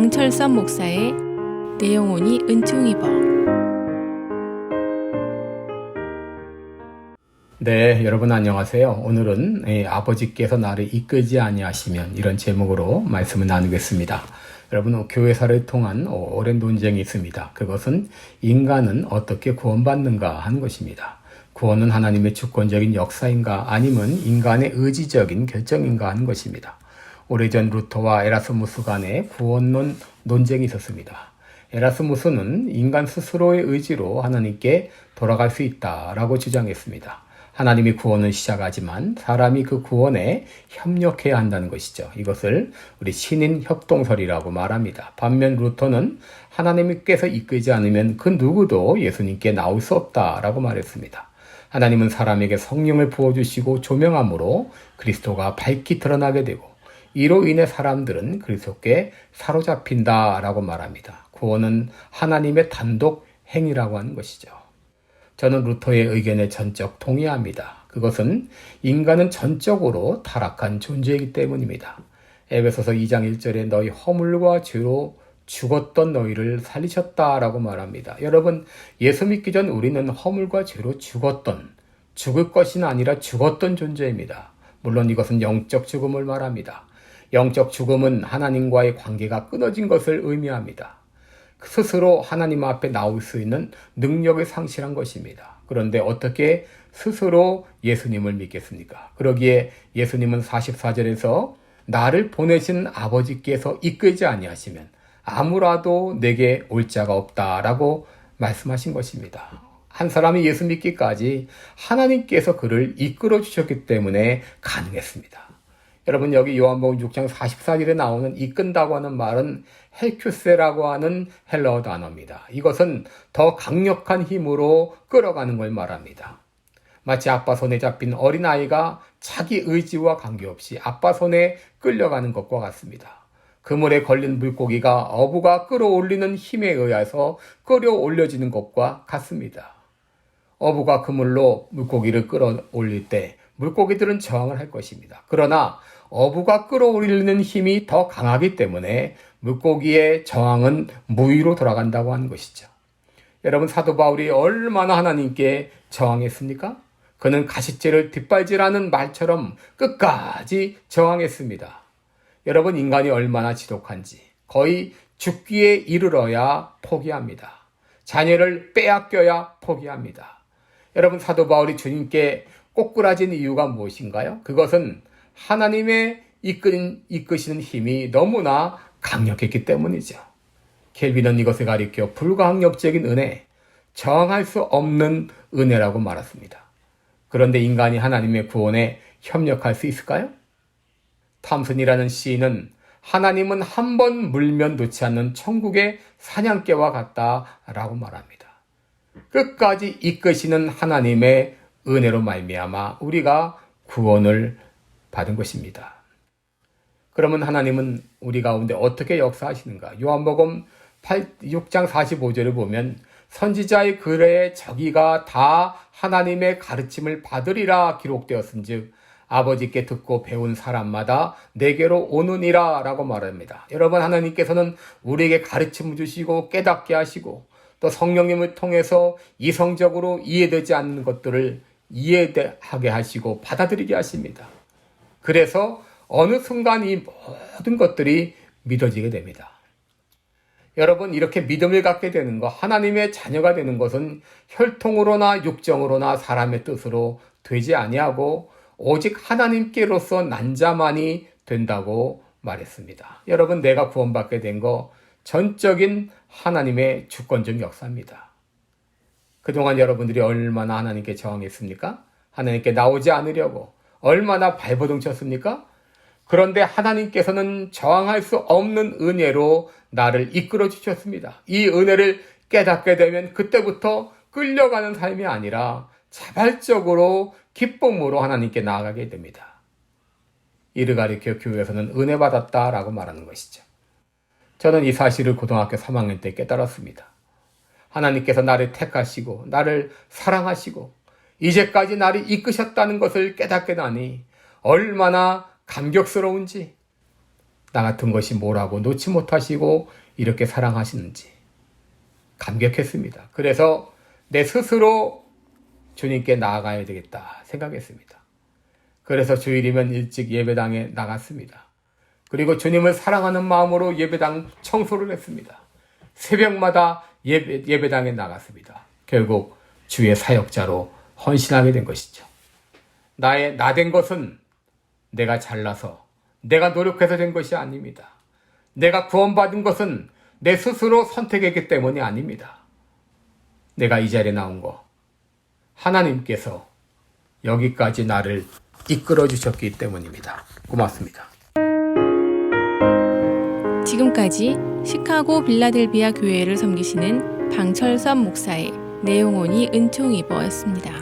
강철선 목사의 내 영혼이 은총 입어. 네, 여러분 안녕하세요. 오늘은 아버지께서 나를 이끌지 아니하시면 이런 제목으로 말씀을 나누겠습니다. 여러분, 교회사를 통한 오랜 논쟁이 있습니다. 그것은 인간은 어떻게 구원받는가 하는 것입니다. 구원은 하나님의 주권적인 역사인가 아니면 인간의 의지적인 결정인가 하는 것입니다. 오래전 루터와 에라스무스 간의 구원론 논쟁이 있었습니다. 에라스무스는 인간 스스로의 의지로 하나님께 돌아갈 수 있다라고 주장했습니다. 하나님이 구원을 시작하지만 사람이 그 구원에 협력해야 한다는 것이죠. 이것을 우리 신인 협동설이라고 말합니다. 반면 루터는 하나님께서 이끌지 않으면 그 누구도 예수님께 나올 수 없다라고 말했습니다. 하나님은 사람에게 성령을 부어주시고 조명함으로 그리스도가 밝히 드러나게 되고 이로 인해 사람들은 그리스도께 사로잡힌다라고 말합니다. 구원은 하나님의 단독 행위라고 하는 것이죠. 저는 루터의 의견에 전적 동의합니다. 그것은 인간은 전적으로 타락한 존재이기 때문입니다. 에베소서 2장 1절에 너희 허물과 죄로 죽었던 너희를 살리셨다라고 말합니다. 여러분, 예수 믿기 전 우리는 허물과 죄로 죽을 것이 아니라 죽었던 존재입니다. 물론 이것은 영적 죽음을 말합니다. 영적 죽음은 하나님과의 관계가 끊어진 것을 의미합니다. 스스로 하나님 앞에 나올 수 있는 능력을 상실한 것입니다. 그런데 어떻게 스스로 예수님을 믿겠습니까? 그러기에 예수님은 44절에서 나를 보내신 아버지께서 이끌지 아니하시면 아무라도 내게 올 자가 없다라고 말씀하신 것입니다. 한 사람이 예수 믿기까지 하나님께서 그를 이끌어 주셨기 때문에 가능했습니다. 여러분, 여기 요한복음 6장 44절에 나오는 이끈다고 하는 말은 헬큐세라고 하는 헬라어 단어입니다. 이것은 더 강력한 힘으로 끌어가는 걸 말합니다. 마치 아빠 손에 잡힌 어린아이가 자기 의지와 관계없이 아빠 손에 끌려가는 것과 같습니다. 그물에 걸린 물고기가 어부가 끌어올리는 힘에 의해서 끌어올려지는 것과 같습니다. 어부가 그물로 물고기를 끌어올릴 때 물고기들은 저항을 할 것입니다. 그러나 어부가 끌어올리는 힘이 더 강하기 때문에 물고기의 저항은 무위로 돌아간다고 하는 것이죠. 여러분, 사도 바울이 얼마나 하나님께 저항했습니까? 그는 가시째를 뒷발질하는 말처럼 끝까지 저항했습니다. 여러분, 인간이 얼마나 지독한지 거의 죽기에 이르러야 포기합니다. 자녀를 빼앗겨야 포기합니다. 여러분, 사도 바울이 주님께 꼬꾸라진 이유가 무엇인가요? 그것은 하나님의 이끄시는 힘이 너무나 강력했기 때문이죠. 켈빈은 이것을 가리켜 불가항력적인 은혜, 저항할 수 없는 은혜라고 말했습니다. 그런데 인간이 하나님의 구원에 협력할 수 있을까요? 탐슨이라는 시인은 하나님은 한 번 물면 놓지 않는 천국의 사냥개와 같다라고 말합니다. 끝까지 이끄시는 하나님의 은혜로 말미암아 우리가 구원을 받은 것입니다. 그러면 하나님은 우리 가운데 어떻게 역사하시는가? 요한복음 6장 45절을 보면 선지자의 글에 저기가 다 하나님의 가르침을 받으리라 기록되었은즉 아버지께 듣고 배운 사람마다 내게로 오느니라 라고 말합니다. 여러분, 하나님께서는 우리에게 가르침을 주시고 깨닫게 하시고 또 성령님을 통해서 이성적으로 이해되지 않는 것들을 이해하게 하시고 받아들이게 하십니다. 그래서 어느 순간 이 모든 것들이 믿어지게 됩니다. 여러분, 이렇게 믿음을 갖게 되는 것, 하나님의 자녀가 되는 것은 혈통으로나 육정으로나 사람의 뜻으로 되지 아니하고 오직 하나님께로서 난 자만이 된다고 말했습니다. 여러분, 내가 구원받게 된 거 전적인 하나님의 주권적 역사입니다. 그동안 여러분들이 얼마나 하나님께 저항했습니까? 하나님께 나오지 않으려고 얼마나 발버둥 쳤습니까? 그런데 하나님께서는 저항할 수 없는 은혜로 나를 이끌어 주셨습니다. 이 은혜를 깨닫게 되면 그때부터 끌려가는 삶이 아니라 자발적으로 기쁨으로 하나님께 나아가게 됩니다. 이를 가리켜 교회에서는 은혜 받았다라고 말하는 것이죠. 저는 이 사실을 고등학교 3학년 때 깨달았습니다. 하나님께서 나를 택하시고 나를 사랑하시고 이제까지 나를 이끄셨다는 것을 깨닫게 되니 얼마나 감격스러운지, 나 같은 것이 뭐라고 놓지 못하시고 이렇게 사랑하시는지 감격했습니다. 그래서 내 스스로 주님께 나아가야 되겠다 생각했습니다. 그래서 주일이면 일찍 예배당에 나갔습니다. 그리고 주님을 사랑하는 마음으로 예배당 청소를 했습니다. 새벽마다 예배당에 나갔습니다. 결국 주의 사역자로 헌신하게 된 것이죠. 나된 것은 내가 잘나서 내가 노력해서 된 것이 아닙니다. 내가 구원받은 것은 내 스스로 선택했기 때문이 아닙니다. 내가 이 자리에 나온 거 하나님께서 여기까지 나를 이끌어 주셨기 때문입니다. 고맙습니다. 지금까지 시카고 빌라델비아 교회를 섬기시는 방철선 목사의 내용온이 은총이버였습니다.